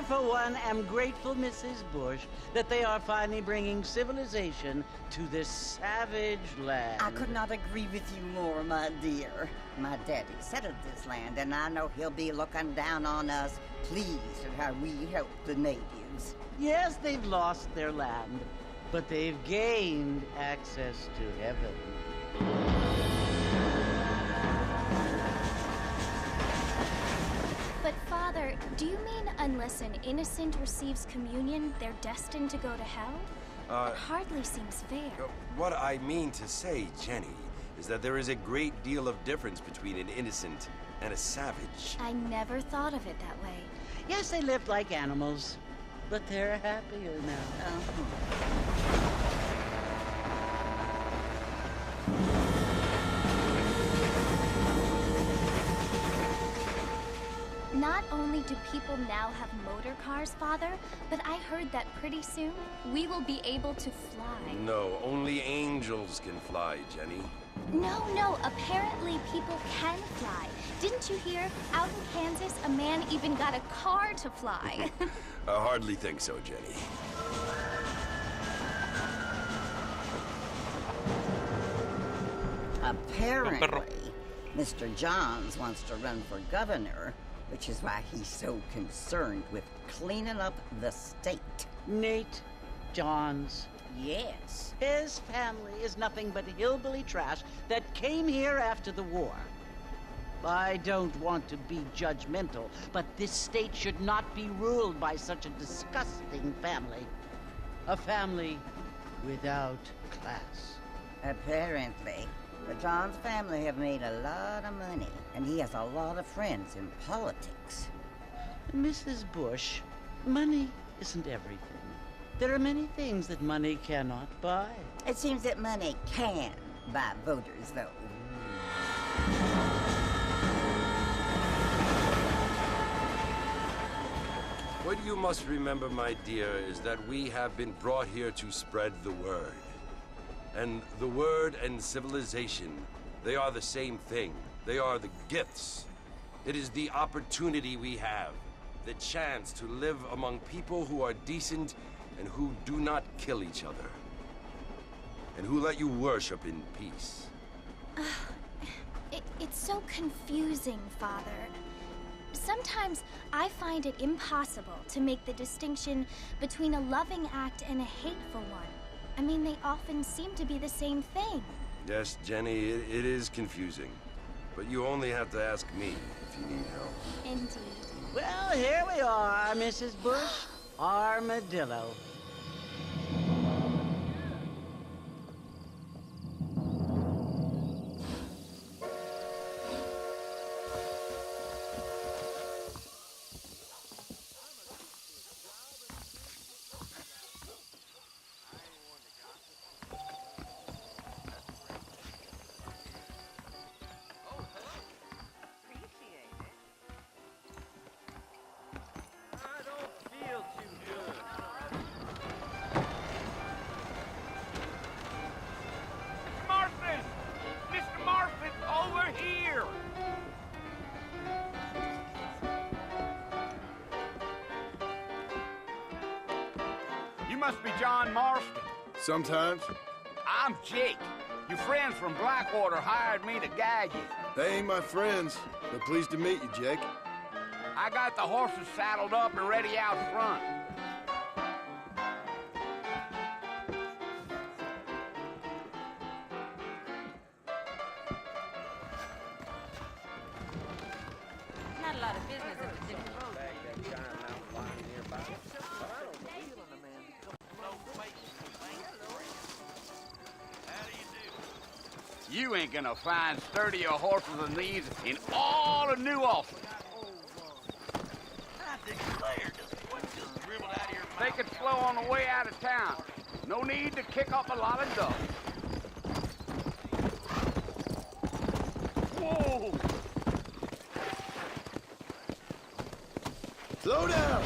for one, am grateful, Mrs. Bush, that they are finally bringing civilization to this savage land. I could not agree with you more, my dear. My daddy settled this land, and I know he'll be looking down on us, pleased at how we help the natives. Yes, they've lost their land, but they've gained access to heaven. But Father, do you mean unless an innocent receives communion, they're destined to go to hell? That hardly seems fair. What I mean to say, Jenny, is that there is a great deal of difference between an innocent and a savage. I never thought of it that way. Yes, they lived like animals, but they're happier now. Not only do people now have motor cars, Father, but I heard that pretty soon we will be able to fly. No, only angels can fly, Jenny. No, apparently people can fly. Didn't you hear? Out in Kansas, a man even got a car to fly. I hardly think so, Jenny. Apparently, Mr. Johns wants to run for governor, which is why he's so concerned with cleaning up the state. Nate Johns. Yes. His family is nothing but hillbilly trash that came here after the war. I don't want to be judgmental, but this state should not be ruled by such a disgusting family. A family without class. Apparently. The Johns family have made a lot of money, and he has a lot of friends in politics. Mrs. Bush, money isn't everything. There are many things that money cannot buy. It seems that money can buy voters, though. What you must remember, my dear, is that we have been brought here to spread the word. And the word and civilization, they are the same thing. They are the gifts. It is the opportunity we have, the chance to live among people who are decent and who do not kill each other, and who let you worship in peace. It's so confusing, Father. Sometimes I find it impossible to make the distinction between a loving act and a hateful one. I mean, they often seem to be the same thing. Yes, Jenny, it is confusing. But you only have to ask me if you need help. Indeed. Well, here we are, Mrs. Bush. Armadillo. You must be John Marston. Sometimes. I'm Jake. Your friends from Blackwater hired me to guide you. They ain't my friends, but pleased to meet you, Jake. I got the horses saddled up and ready out front. Not a lot of business at the different roads. You ain't gonna find sturdier horses than these in all of New Ulster. Take it slow on the way out of town. No need to kick up a lot of dust. Whoa! Slow down!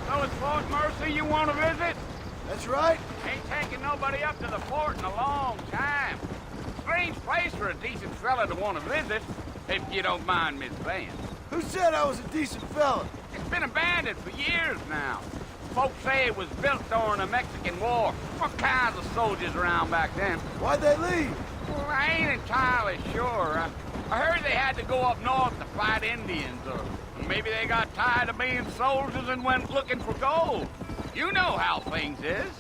So it's Fort Mercy you want to visit? That's right. Ain't taking nobody up to the fort in a long time. strange place for a decent fella to want to visit, if you don't mind me saying. Who said I was a decent fella? It's been abandoned for years now. Folks say it was built during the Mexican War. What kinds of soldiers around back then? Why'd they leave? Well, I ain't entirely sure. I heard they had to go up north to fight Indians, or maybe they got tired of being soldiers and went looking for gold. You know how things is.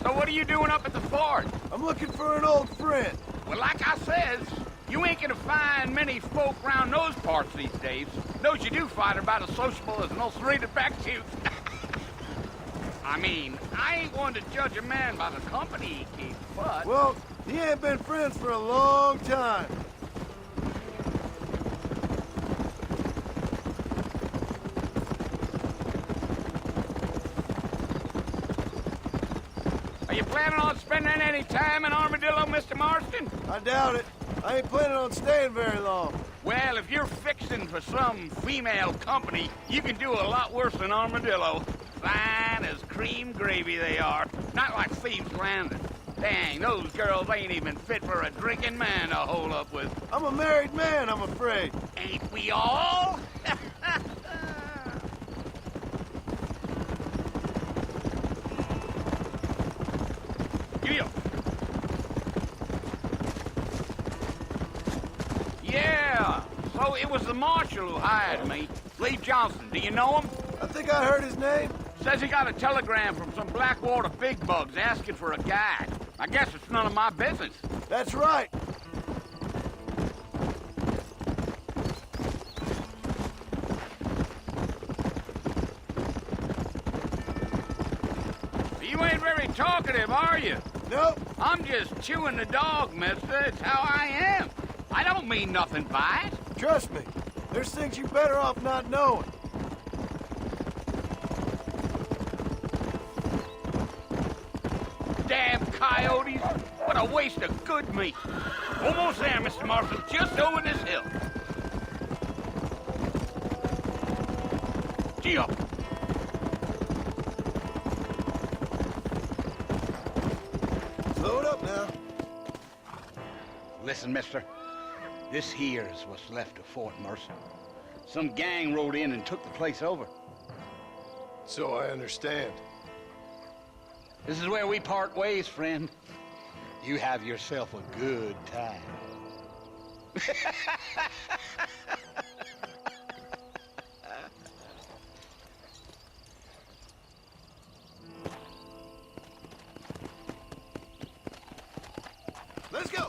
So what are you doing up at the fort? I'm looking for an old friend. Well, like I says, you ain't gonna find many folk around those parts these days. Those you do find are about as sociable as an ulcerated back tooth. I mean, I ain't one to judge a man by the company he keeps, but... Well, he ain't been friends for a long time. Are you planning on spending any time in Armadillo, Mr. Marston? I doubt it. I ain't planning on staying very long. Well, if you're fixing for some female company, you can do a lot worse than Armadillo. Fine as cream gravy they are. Not like Thieves' Landing. Dang, those girls ain't even fit for a drinking man to hole up with. I'm a married man, I'm afraid. Ain't we all? Yeah. Yeah. So it was the marshal who hired me. Lee Johnson. Do you know him? I think I heard his name. Says he got a telegram from some Blackwater big bugs asking for a guide. I guess it's none of my business. That's right. You ain't very talkative, are you? Nope. I'm just chewing the dog, mister. It's how I am. I don't mean nothing by it. Trust me. There's things you better off not knowing. Damn coyotes. What a waste of good meat. Almost there, Mr. Marshall. Just over this hill. Gee up. Slow it up now. Listen, mister. This here is what's left of Fort Mercer. Some gang rode in and took the place over. So I understand. This is where we part ways, friend. You have yourself a good time. Let's go.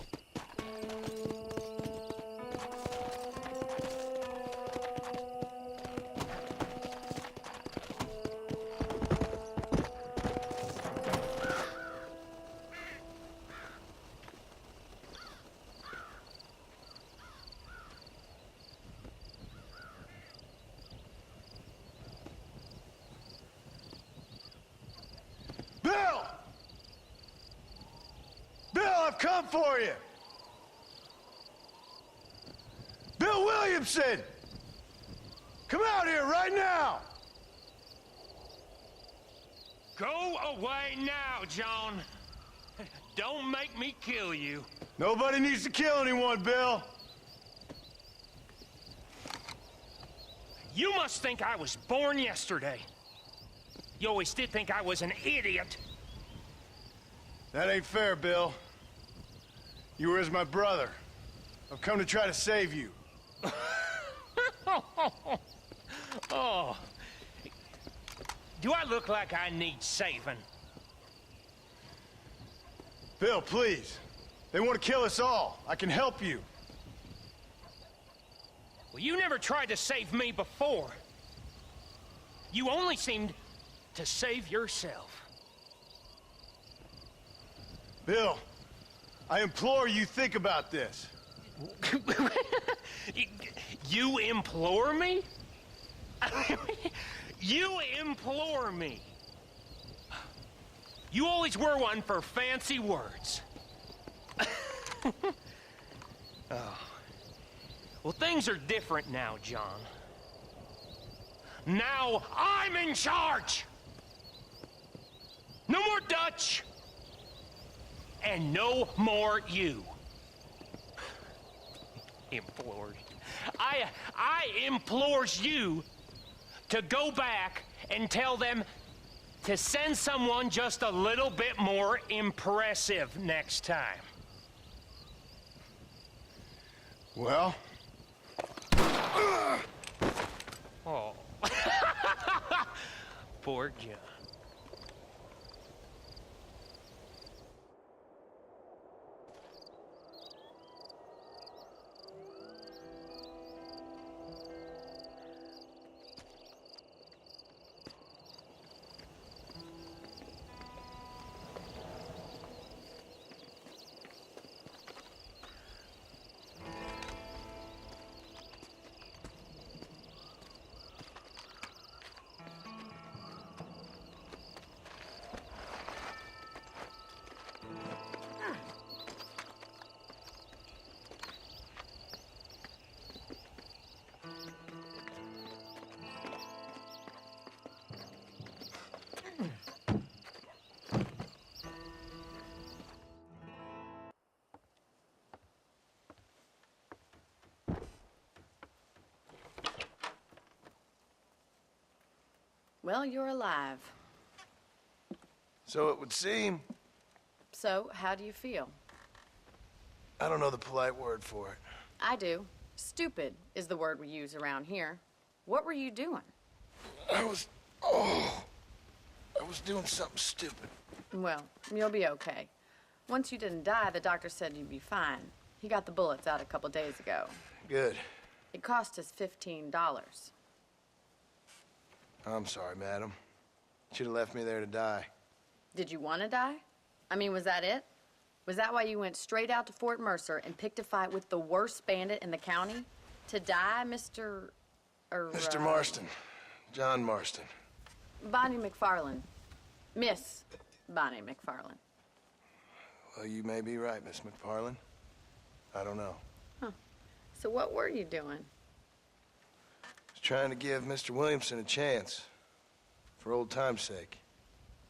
Bill! Bill, I've come for you! Bill Williamson! Come out here right now! Go away now, John. Don't make me kill you. Nobody needs to kill anyone, Bill. You must think I was born yesterday. You always did think I was an idiot. That ain't fair, Bill. You were as my brother. I've come to try to save you. Oh. Do I look like I need saving? Bill, please. They want to kill us all. I can help you. Well, you never tried to save me before. You only seemed to save yourself. Bill, I implore you think about this. You implore me? You implore me. You always were one for fancy words. Oh. Well, things are different now, John. Now I'm in charge. No more Dutch. and no more you. Implores. I implores you to go back and tell them to send someone just a little bit more impressive next time. Well? Oh. Poor John. Well, you're alive. So it would seem. So, how do you feel? I don't know the polite word for it. I do. Stupid is the word we use around here. What were you doing? I was doing something stupid. Well, you'll be okay. Once you didn't die, the doctor said you'd be fine. He got the bullets out a couple days ago. Good. It cost us $15. I'm sorry, madam. Should have left me there to die. Did you want to die? I mean, was that it? Was that why you went straight out to Fort Mercer and picked a fight with the worst bandit in the county? To die, Mr. Mr. Marston. John Marston. Bonnie McFarland. Miss Bonnie McFarland. Well, you may be right, Miss McFarland. I don't know. Huh. So what were you doing? I was trying to give Mr. Williamson a chance. For old time's sake.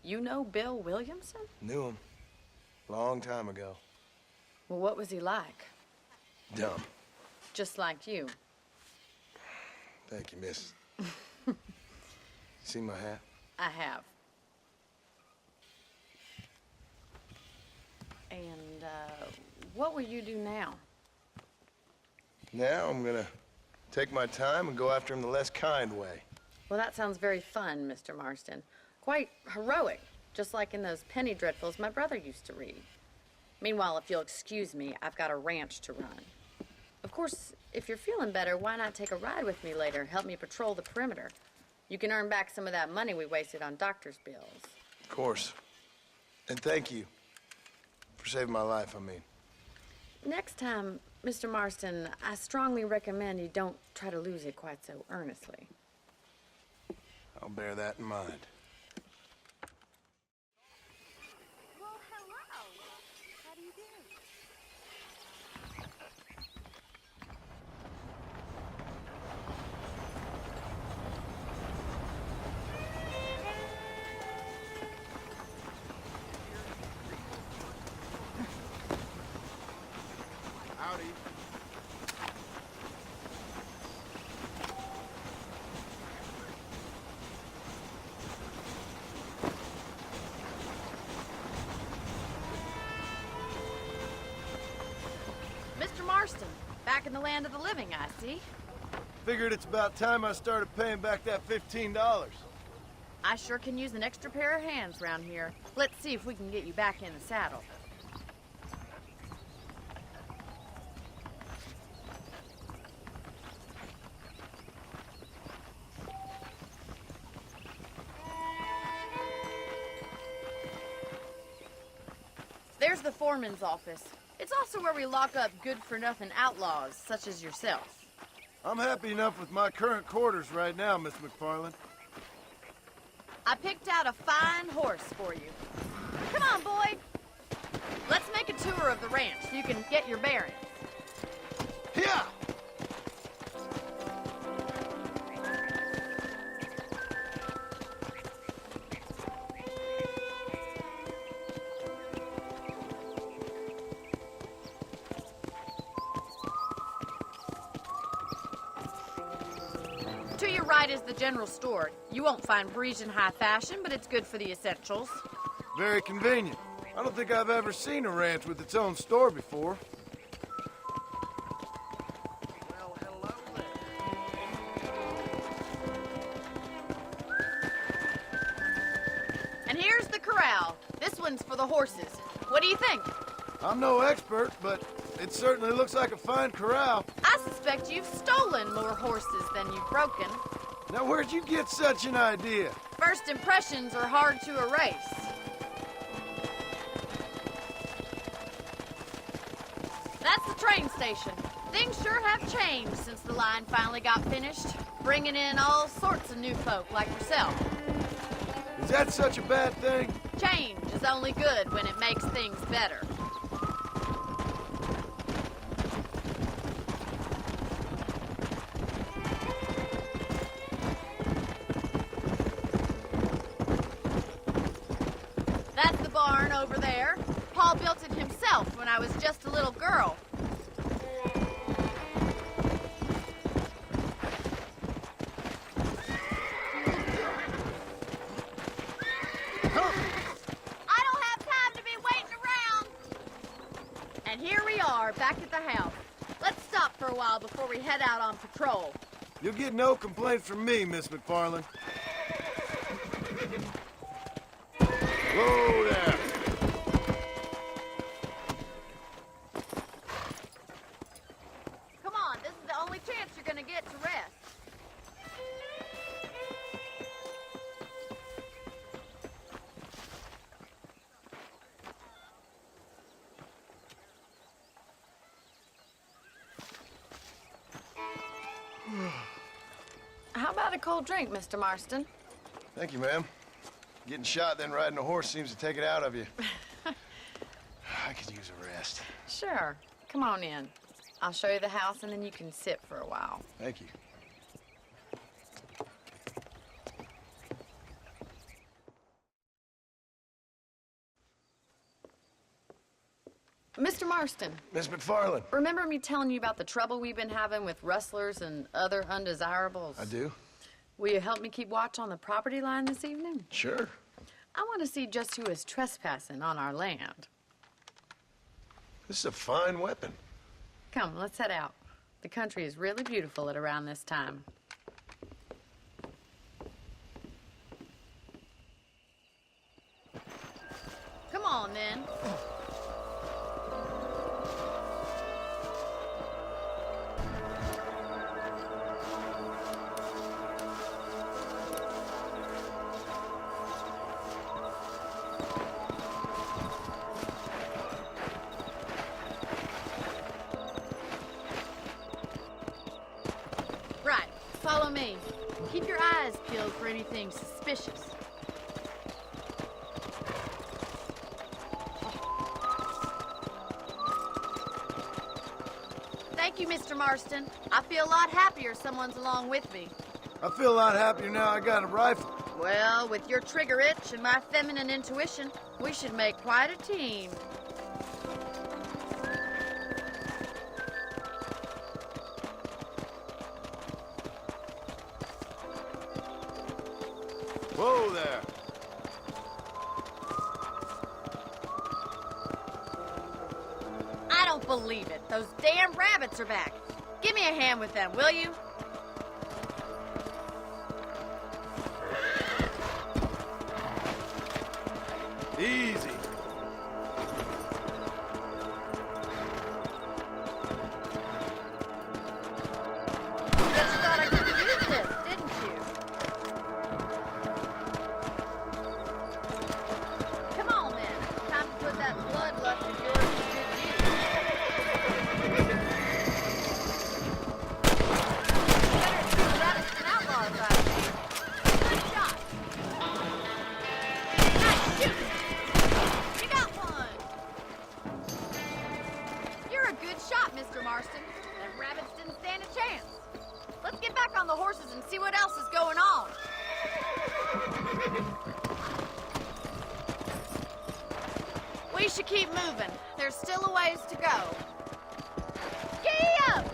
You know Bill Williamson? Knew him. Long time ago. Well, what was he like? Dumb. Just like you. Thank you, miss. See my hat? I have. And, what will you do now? Now I'm gonna take my time and go after him the less kind way. Well, that sounds very fun, Mr. Marston. Quite heroic, just like in those penny dreadfuls my brother used to read. Meanwhile, if you'll excuse me, I've got a ranch to run. Of course, if you're feeling better, why not take a ride with me later and help me patrol the perimeter? You can earn back some of that money we wasted on doctor's bills. Of course. And thank you for saving my life, I mean. Next time, Mr. Marston, I strongly recommend you don't try to lose it quite so earnestly. I'll bear that in mind. Well, hello. How do you do? Howdy. Mr. Marston, back in the land of the living, I see. Figured it's about time I started paying back that $15. I sure can use an extra pair of hands around here. Let's see if we can get you back in the saddle. There's the foreman's office. It's also where we lock up good-for-nothing outlaws, such as yourself. I'm happy enough with my current quarters right now, Miss McFarland. I picked out a fine horse for you. Come on, boy. Let's make a tour of the ranch so you can get your bearings. Yeah! the right is the general store. You won't find Parisian high fashion, but it's good for the essentials. Very convenient. I don't think I've ever seen a ranch with its own store before. Well, hello there. And here's the corral. This one's for the horses. What do you think? I'm no expert, but it certainly looks like a fine corral. I suspect you've stolen more horses than you've broken. Now, where'd you get such an idea? First impressions are hard to erase. That's the train station. Things sure have changed since the line finally got finished, bringing in all sorts of new folk like yourself. Is that such a bad thing? Change is only good when it makes things better. That's the barn over there. Paul built it himself when I was just a little girl. I don't have time to be waiting around. And here we are, back at the house. Let's stop for a while before we head out on patrol. You'll get no complaints from me, Miss McFarland. Whoa there. Come on, this is the only chance you're gonna get to rest. How about a cold drink, Mr. Marston? Thank you, ma'am. Getting shot, then riding a horse seems to take it out of you. I could use a rest. Sure. Come on in. I'll show you the house, and then you can sit for a while. Thank you. Mr. Marston, Miss McFarland. remember me telling you about the trouble we've been having with rustlers and other undesirables? I do. Will you help me keep watch on the property line this evening? Sure. I want to see just who is trespassing on our land. This is a fine weapon. Come, let's head out. The country is really beautiful at around this time. Come on, then. Right, follow me. Keep your eyes peeled for anything suspicious. Thank you, Mr. Marston. I feel a lot happier someone's along with me. I feel a lot happier now I got a rifle. Well, with your trigger itch and my feminine intuition, we should make quite a team. Whoa there. I don't believe it. Those damn rabbits are back. Give me a hand with them, will you? Easy. Guess you thought I could use this, didn't you? Come on, then. Time to put that bloodlust of yours to good use. Better see rabbits than outlaws out here. Good shot. Nice shooting. You got one. You're a good shot, Mr. Marston. Them rabbits didn't stand a chance. Let's get back on the horses and see what else is going on. We should keep moving. There's still a ways to go. Gee up!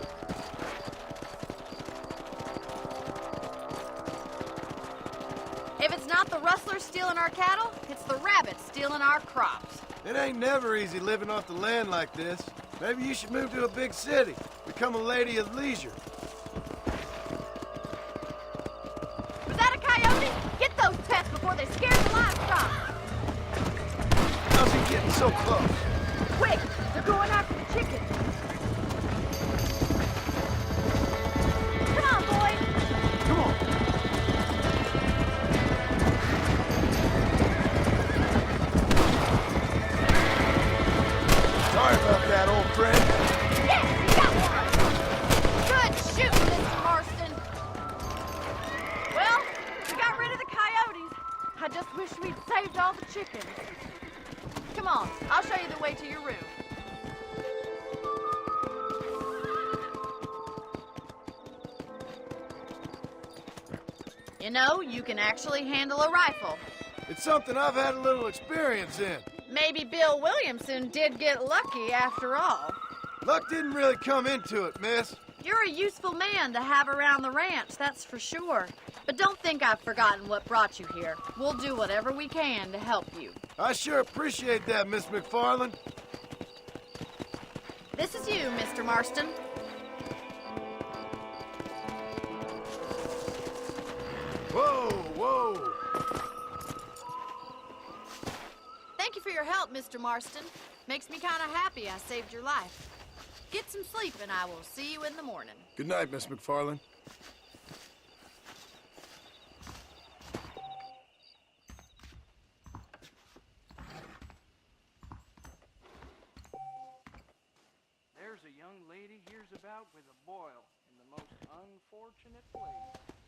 If it's not the rustlers stealing our cattle, it's the rabbits stealing our crops. It ain't never easy living off the land like this. Maybe you should move to a big city. Become a lady of leisure. Was that a coyote? Get those pests before they scare the livestock. How's he getting so close? Quick, they're going after the chickens. Come on, boys. Come on. Sorry about that, old friend. Yes, you got one. Good shooting, Mr. Marston. Well, we got rid of the coyotes. I just wish we'd saved all the chickens. Come on, I'll show you the way to your room. You know, you can actually handle a rifle. It's something I've had a little experience in. Maybe Bill Williamson did get lucky after all. Luck didn't really come into it, miss. You're a useful man to have around the ranch, that's for sure. But don't think I've forgotten what brought you here. We'll do whatever we can to help you. I sure appreciate that, Miss McFarland. This is you, Mr. Marston. Whoa, whoa. Thank you for your help, Mr. Marston. Makes me kind of happy I saved your life. Get some sleep and I will see you in the morning. Good night, Miss McFarland. There's a young lady here's about with a boil in the most unfortunate place.